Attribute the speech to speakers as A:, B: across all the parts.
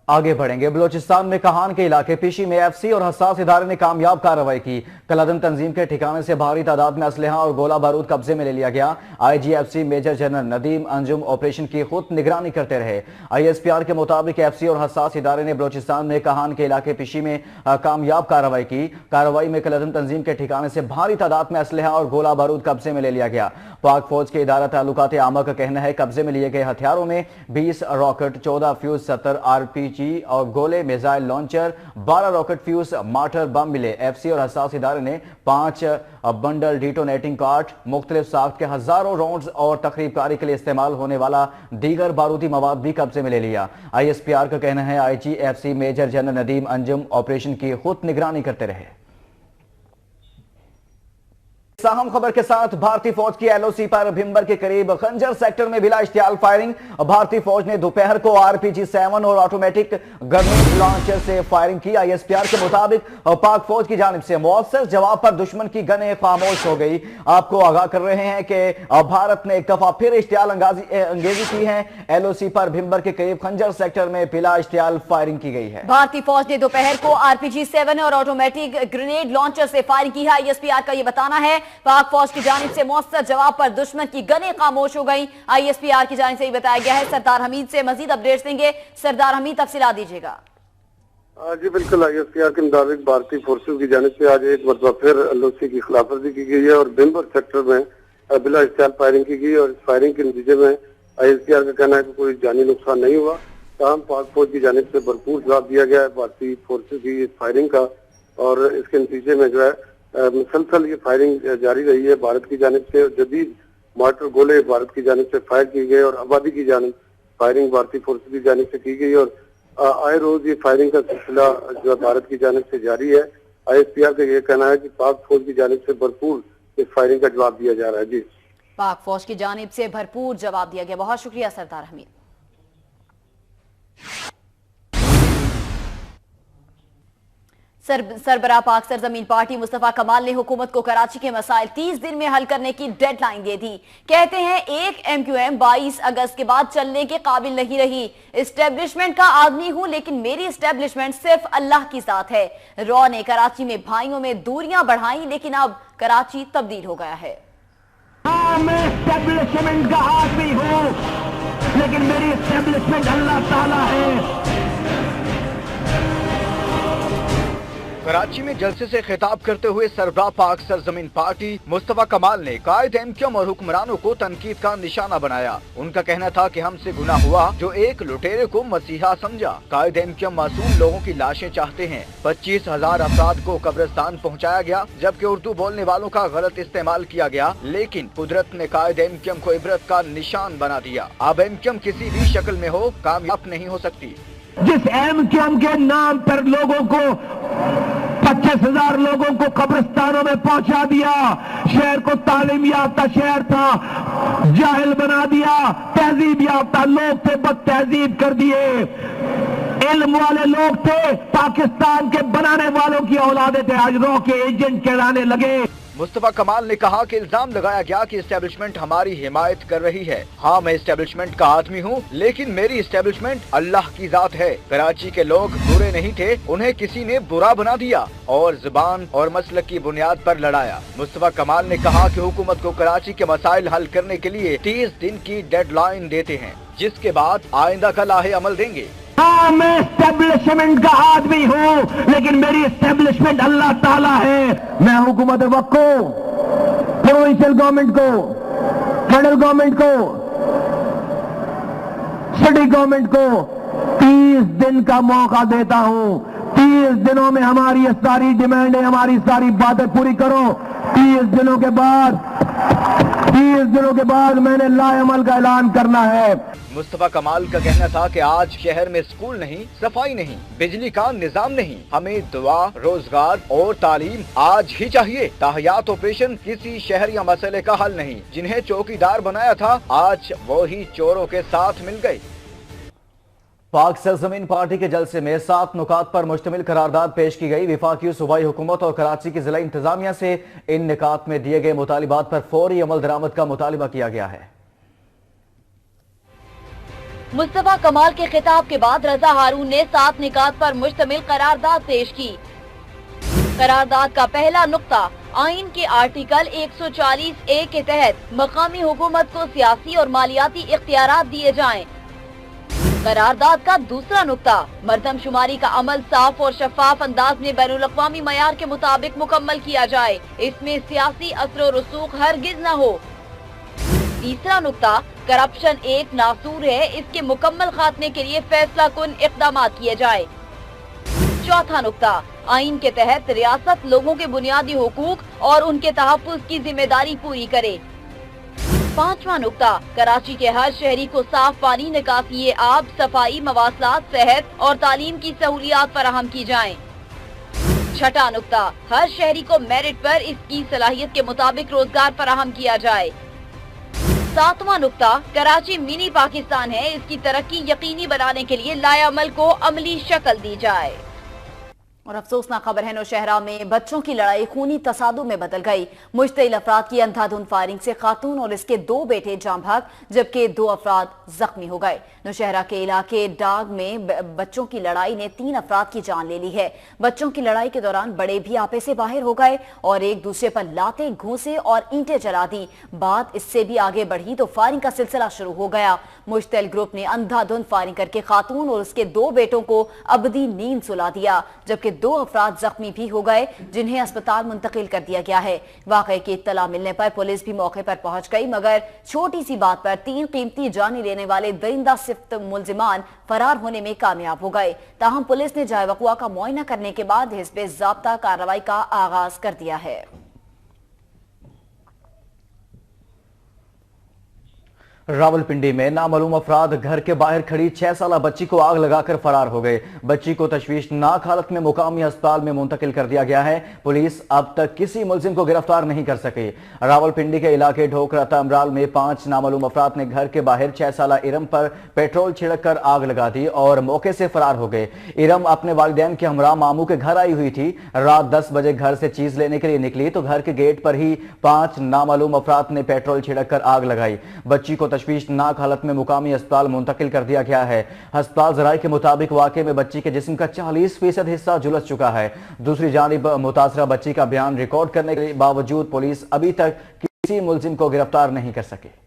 A: आगे बढ़ेंगे। बलोचिस्तान में कहान के इलाके पीशी में एफसी और हसास इदारे ने कामयाब कार्रवाई की। कलादन तंजीम के ठिकाने से भारी तादाद में असलहा और गोला बारूद कब्जे में ले लिया गया। IGFC major general Nadeem Anjum operation की खुद निगरानी करते रहे। ISPR के मुताबिक एफसी और हसास इदारे ने बलोचिस्तान में कहान के इलाके पीशी में कामयाब कार्रवाई की। कार्रवाई में कलादन तंजीम के ठिकाने से भारी तादाद में असलहा और गोला बारूद कब्जे में ले लिया गया। पाक फौज के इदारा ताल्लुकात आमा का कहना है कब्जे में लिए गए हथियारों में 20 रॉकेट, 14 फ्यूज, 70 RPG और गोले, missile launcher, 12 rocket fuse, mortar bomb मिले। एफसी और हसास इदारे ने 5 बंडल डिटोनेटिंग कार्ड, मुख्तलिफ साख्त के हजारों राउंड्स और तखरीबकारी के लिए इस्तेमाल होने वाला दीगर बारूदी मवाद भी कब्जे में ले लिया। ISPR का कहना है IGFC major general Nadeem Anjum operation की खुद निगरानी करते रहे। अहम खबर के साथ भारतीय फौज की LOC पर भिंबर के करीब खंजर सेक्टर में बिला इश्तियाल फायरिंग। भारतीय फौज ने दोपहर को RPG-7 और ऑटोमेटिक ग्रेनेड लॉन्चर से फायरिंग की। ISPR के मुताबिक पाक फौज की जानिब से मौसर जवाब पर दुश्मन की गनें खामोश हो गई। आपको आगाह कर रहे हैं कि भारत ने एक दफा फिर इश्तियाल अंगेजी की है। LOC पर भिंबर के करीब खंजर सेक्टर में बिला इश्तियाल फायरिंग की गई है।
B: भारतीय फौज ने दोपहर को RPG-7 और ऑटोमेटिक ग्रेनेड लॉन्चर से फायरिंग की है। ISPR का यह बताना है पाक फौज की जानिब से मौसर जवाब पर दुश्मन की गनें खामोश हो गई। ISPR की जानिब से ही बताया गया है। सरदार हमीद से मजीद अपडेट्स देंगे। सरदार हमीद, तफसीलात दीजिएगा।
C: जी बिल्कुल, ISPR के मुताबिक भारतीय फोर्सेज की जानिब से आज एक मरतबा फिर LOC की खिलाफवर्जी की गई है और भिंबर सेक्टर में बिला इश्तियाल फायरिंग की गई और इस फायरिंग के नतीजे में ISPR का कहना है कि कोई जानी नुकसान नहीं हुआ। तमाम पाक फौज की जानिब से भरपूर जवाब दिया गया है भारतीय फोर्सेज की इस फायरिंग का और इसके नतीजे में जो है मुसलसल ये फायरिंग जारी रही है। भारत की जानिब से जदीद मार्टर गोले भारत की जानिब से फायर किए गए और आबादी की जानिब फायरिंग भारतीय फोर्सेज की जानिब से की गई और आए रोज ये फायरिंग का सिलसिला जो भारत की जानिब से जारी है। ISPR का ये कहना है कि पाक फौज की जानिब से भरपूर इस फायरिंग का जवाब दिया जा रहा है। जी,
B: पाक फौज की जानिब से भरपूर जवाब दिया गया। बहुत शुक्रिया सरदार हमीद। सरबराह पाक सरजमीन पार्टी मुस्तफा कमाल ने हुकूमत को कराची के मसाइल 30 दिन में हल करने की डेडलाइन दे दी। कहते हैं एक MQM 22 अगस्त के बाद चलने के काबिल नहीं रही। इस्टेब्लिशमेंट का आदमी हूं लेकिन मेरी इस्टेब्लिशमेंट सिर्फ अल्लाह की साथ है। रॉ ने कराची में भाइयों में दूरियां बढ़ाई लेकिन अब कराची तब्दील हो गया है।
D: मैं इस्टेब्लिशमेंट का आदमी हूं लेकिन मेरी इस्टेब्लिशमेंट अल्लाह ताला है।
A: कराची में जलसे से खिताब करते हुए सरबराह पाक सरजमीन पार्टी मुस्तफा कमाल ने कायद MQM और हुक्मरानों को तनकीद का निशाना बनाया। उनका कहना था कि हमसे गुनाह हुआ जो एक लुटेरे को मसीहा समझा। कायद MQM मासूम लोगों की लाशें चाहते हैं। 25,000 अफराद को कब्रिस्तान पहुंचाया गया जबकि उर्दू बोलने वालों का गलत इस्तेमाल किया गया, लेकिन कुदरत ने कायद MQM को इबरत का निशान बना दिया। अब MQM किसी भी शक्ल में हो कामयाब नहीं हो सकती।
D: जिस MQM के नाम पर लोगों को 25,000 लोगों को कब्रिस्तानों में पहुंचा दिया, शहर को तालीम याफ्ता शहर था जाहिल बना दिया, तहजीब याफ्ता लोग थे बद तहजीब कर दिए, इल्म वाले लोग थे पाकिस्तान के बनाने वालों की औलादे थे आज रॉ के एजेंट कहलाने लगे।
A: मुस्तफा कमाल ने कहा कि इल्जाम लगाया गया कि इस्टेब्लिशमेंट हमारी हिमायत कर रही है। हाँ, मैं इस्टेब्लिशमेंट का आदमी हूँ लेकिन मेरी इस्टेब्लिशमेंट अल्लाह की जात है। कराची के लोग बुरे नहीं थे, उन्हें किसी ने बुरा बना दिया और जुबान और मसलक की बुनियाद पर लड़ाया। मुस्तफा कमाल ने कहा कि हुकूमत को कराची के मसाइल हल करने के लिए 30 दिन की डेडलाइन देते हैं जिसके बाद आइंदा का लाहे अमल देंगे।
D: हाँ, मैं इस्टेब्लिशमेंट का आदमी हूँ लेकिन मेरी इस्टेब्लिशमेंट अल्लाह ताला है। मैं हुकूमत वक्त को, प्रोविंशियल गवर्नमेंट को, फेडरल गवर्नमेंट को, सिटी गवर्नमेंट को 30 दिन का मौका देता हूँ। 30 दिनों में हमारी सारी डिमांडें, हमारी सारी बातें पूरी करो। 30 दिनों के बाद मैंने लाएअमल का ऐलान करना है।
A: मुस्तफा कमाल का कहना था कि आज शहर में स्कूल नहीं, सफाई नहीं, बिजली का निजाम नहीं, हमें दुआ, रोजगार और तालीम आज ही चाहिए। ताहियात ऑपरेशन किसी शहर या मसले का हल नहीं। जिन्हें चौकीदार बनाया था आज वो ही चोरों के साथ मिल गए। पाक सरजमीन पार्टी के जलसे में 7 नुकात पर मुश्तमिल करारदाद पेश की गई। विफाकी सूबाई हुकूमत और कराची की जिला इंतजामिया से इन निकात में दिए गए मुतालिबात पर फौरी अमल दरामद का मुतालिबा किया गया है।
B: मुस्तफा कमाल के खिताब के बाद रजा हारून ने 7 निकात पर मुश्तमिल करारदाद पेश की। करारदाद का पहला नुक्ता आइन के आर्टिकल 140A के तहत मकामी हुकूमत को सियासी और मालियाती इख्तियारात दिए जाएं। करारदाद का दूसरा नुक्ता मरदमशुमारी का अमल साफ और शफाफ अंदाज में बैनुल अक़वामी मयार के मुताबिक मुकम्मल किया जाए, इसमें सियासी असर और रसूख हरगिज न हो। तीसरा नुक्ता करप्शन एक नासूर है, इसके मुकम्मल खात्मे के लिए फैसला कुन इक़दाम किए जाए। चौथा नुक्ता आइन के तहत रियासत लोगों के बुनियादी हुकूक और उनके तहफ़्फ़ुज़ की जिम्मेदारी पूरी करे। पांचवा नुक्ता कराची के हर शहरी को साफ पानी, निकासी आब, सफाई, मवासलात, सेहत और तालीम की सहूलियात फराहम की जाएं। छठा नुक्ता हर शहरी को मेरिट पर इसकी सलाहियत के मुताबिक रोजगार फराहम किया जाए। सातवां नुक्ता कराची मिनी पाकिस्तान है, इसकी तरक्की यकीनी बनाने के लिए लाएअमल को अमली शक्ल दी जाए। और अफसोसनाक खबर है, नौशहरा में बच्चों की लड़ाई खूनी तसादुम में बदल गई। मुश्तइल अफराद की अंधाधुंध फायरिंग से खातून और इसके 2 बेटे जान भाग, जबकि 2 अफराद जख्मी हो गए। नौशहरा के इलाके डाग में बच्चों की लड़ाई ने 3 अफराद की जान ले ली है। बच्चों की लड़ाई के दौरान बड़े भी आपे से बाहर हो गए और एक दूसरे पर लाते, घूंसे और ईंटें चला दी। बात इससे भी आगे बढ़ी तो फायरिंग का सिलसिला शुरू हो गया। मुश्तइल ग्रुप ने अंधाधुंध फायरिंग करके खातून और उसके 2 बेटों को अबदी नींद सुला दिया, जबकि 2 अफराद जख्मी भी हो गए, जिन्हें अस्पताल मुंतकिल कर दिया गया है। वाकये की इत्तला मिलने पर पुलिस भी मौके पर पहुंच गई, मगर छोटी सी बात पर 3 कीमती जानी लेने वाले दरिंदा सिफ्त मुलजिमान फरार होने में कामयाब हो गए। ताहम पुलिस ने जाए वक़ुआ का मुआयना करने के बाद हिस्बे ज़ाब्ता कार्रवाई का आगाज कर दिया है।
A: रावलपिंडी में नामालूम अफराद घर के बाहर खड़ी 6 साला बच्ची को आग लगाकर फरार हो गए। बच्ची को तशवीशनाक हालत में मुकामी अस्पताल में मुंतकिल कर दिया गया है। पुलिस अब तक किसी मुलजिम को गिरफ्तार नहीं कर सकी। रावलपिंडी के इलाके ढोकरा तमराल में 5 नामालूम अफराद ने घर के बाहर 6 साला इरम पर पेट्रोल छिड़क कर आग लगा दी और मौके से फरार हो गए। इरम अपने वालिदैन के हमरा मामू के घर आई हुई थी। रात 10 बजे घर से चीज लेने के लिए निकली तो घर के गेट पर ही 5 नामालूम अफराद ने पेट्रोल छिड़क कर आग लगाई। बच्ची को तशवीशनाक हालत में मुकामी अस्पताल मुंतकिल कर दिया गया है। अस्पताल ज़राए के मुताबिक वाक़े में बच्ची के जिस्म का 40% हिस्सा झुलस चुका है। दूसरी जानिब मुतासरा बच्ची का बयान रिकॉर्ड करने के बावजूद पुलिस अभी तक किसी मुलजिम को गिरफ्तार नहीं कर सकी।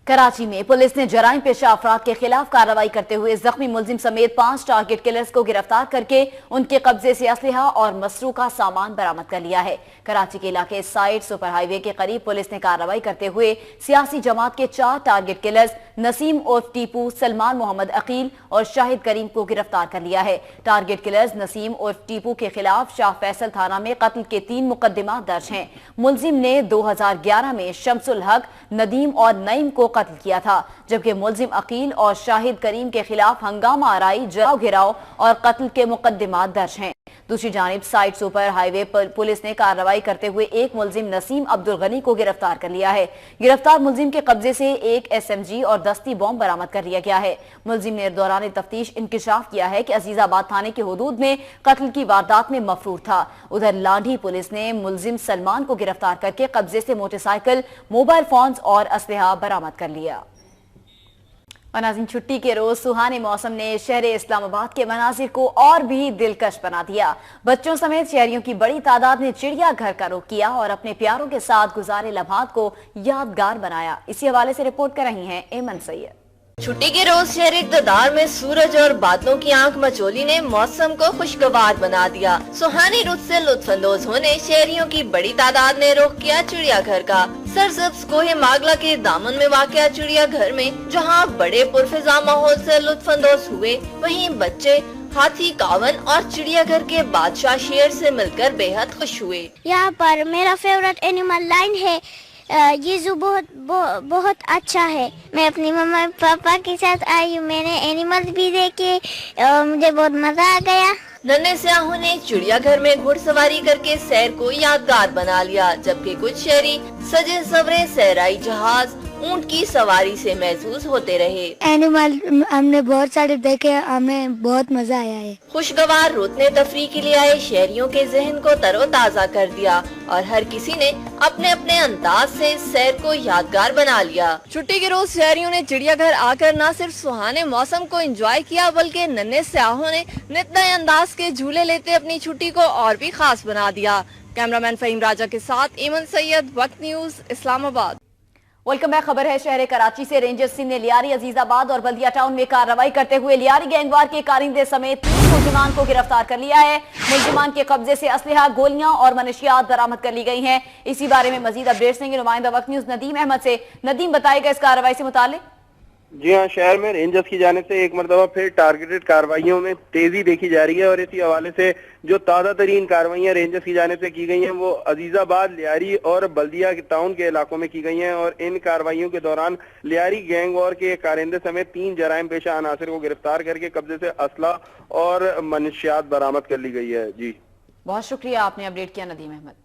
B: कराची में पुलिस ने जराइम पेशा अफराद के खिलाफ कार्रवाई करते हुए जख्मी मुलजिम समेत 5 टारगेट किलर्स को गिरफ्तार करके उनके कब्जे से असलहा और मसरूका सामान बरामद कर लिया है। कराची के इलाके साइड सुपर हाईवे के करीब पुलिस ने कार्रवाई करते हुए सियासी जमात के 4 टारगेट किलर्स नसीम उर्फ टीपू, सलमान मोहम्मद अकील और शाहिद करीम को गिरफ्तार कर लिया है। टारगेट किलर्स नसीम उर्फ टीपू के खिलाफ शाह फैसल थाना में कत्ल के 3 मुकदमा दर्ज हैं। मुलजिम ने 2011 में शमसुल हक, नदीम और नईम को कत्ल किया था, जबकि मुलजिम अकील और शाहिद करीम के खिलाफ हंगामा आराई, जराव घिराव और कत्ल के मुकदमा दर्ज हैं। दूसरी जानिब साइड सुपर हाईवे पर पुलिस ने कार्रवाई करते हुए एक मुलजिम नसीम अब्दुल गनी को गिरफ्तार कर लिया है। गिरफ्तार मुलजिम के कब्जे से एक SMG और दस्ती बॉम्ब बरामद कर लिया गया है। मुलजिम ने दौरान तफ्तीश इंकिशाफ किया है कि अजीजाबाद थाने के हुदूद में कत्ल की वारदात में मफरूर था। उधर लांढी पुलिस ने मुलजिम सलमान को गिरफ्तार करके कब्जे से मोटरसाइकिल, मोबाइल फोन्स और असलहा बरामद कर लिया। नाज़रीन, छुट्टी के रोज सुहाने मौसम ने शहर इस्लामाबाद के मनाजिर को और भी दिलकश बना दिया। बच्चों समेत शहरियों की बड़ी तादाद ने चिड़ियाघर का रुख किया और अपने प्यारों के साथ गुजारे लम्हात को यादगार बनाया। इसी हवाले से रिपोर्ट कर रही हैं एमन सैयद।
E: छुट्टी के रोज शहर इक़्तिदार में सूरज और बादलों की आंख मचोली ने मौसम को खुशगवार बना दिया। सुहानी रुत से लुत्फानंदोज होने शहरियों की बड़ी तादाद ने रुख किया चिड़ियाघर का। सरसब्ज कोहे मागला के दामन में वाक़िया चिड़ियाघर में जहां बड़े पुरफिजा माहौल से लुत्फानंदोज हुए, वहीं बच्चे हाथी, कावन और चिड़ियाघर के बादशाह शेर से मिलकर बेहद खुश हुए।
F: यहाँ पर मेरा फेवरेट एनिमल लायन है। ये ज़ू बहुत अच्छा है। मैं अपनी मम्मा पापा के साथ आई हूँ। मैंने एनिमल्स भी देखे, मुझे बहुत मजा आ गया।
E: नन्हे स्याहों ने चिड़ियाघर में घुड़सवारी करके सैर को यादगार बना लिया, जबकि कुछ शहरी सजे सवरे सहराई जहाज, ऊंट की सवारी से महसूस होते रहे।
F: एनिमल हमने बहुत सारे देखे, हमें बहुत मजा आया है।
E: खुशगवार रुतने तफरी के लिए आए शहरियों के जहन को तरोताजा कर दिया और हर किसी ने अपने अपने अंदाज से इस सैर को यादगार बना लिया। छुट्टी के रोज शहरियों ने चिड़ियाघर आकर न सिर्फ सुहाने मौसम को एंजॉय किया बल्कि नन्हे सयाहों ने नित नए अंदाज के झूले लेते अपनी छुट्टी को और भी खास बना दिया। कैमरामैन फहीम राजा के साथ ईमन सैयद, वक्त न्यूज, इस्लामाबाद।
B: Welcome back. खबर है शहर कराची से। रेंजर्स टीम ने लियारी, अजीजाबाद और बल्दिया टाउन में कार्रवाई करते हुए लियारी गैंगवार के कारिंदे समेत 3 मुलजिमान को गिरफ्तार कर लिया है। मुलजिमान के कब्जे से असलहा, गोलियां और मनशियात बरामद कर ली गई हैं। इसी बारे में मजीद अपडेट्स देंगे नुमाइंदा वक्त न्यूज नदीम अहमद से। नदीम, बताएगा इस कार्रवाई से मुतालिक।
G: जी हाँ, शहर में रेंजर्स की जानिब से एक मरतबा फिर टारगेटेड कार्रवाइयों में तेजी देखी जा रही है और इसी हवाले से जो ताज़ा तरीन कार्रवाइयाँ रेंजर्स की जानिब से की गई हैं वो अजीजाबाद, लियारी और बल्दिया टाउन के इलाकों में की गई हैं और इन कार्रवाइयों के दौरान लियारी गैंग वॉर के कारिंदे समेत 3 जराइम पेशा अनासर को गिरफ्तार करके कब्जे से असला और मनशियात बरामद कर ली गई है। जी
B: बहुत शुक्रिया, आपने अपडेट किया नदीम अहमद।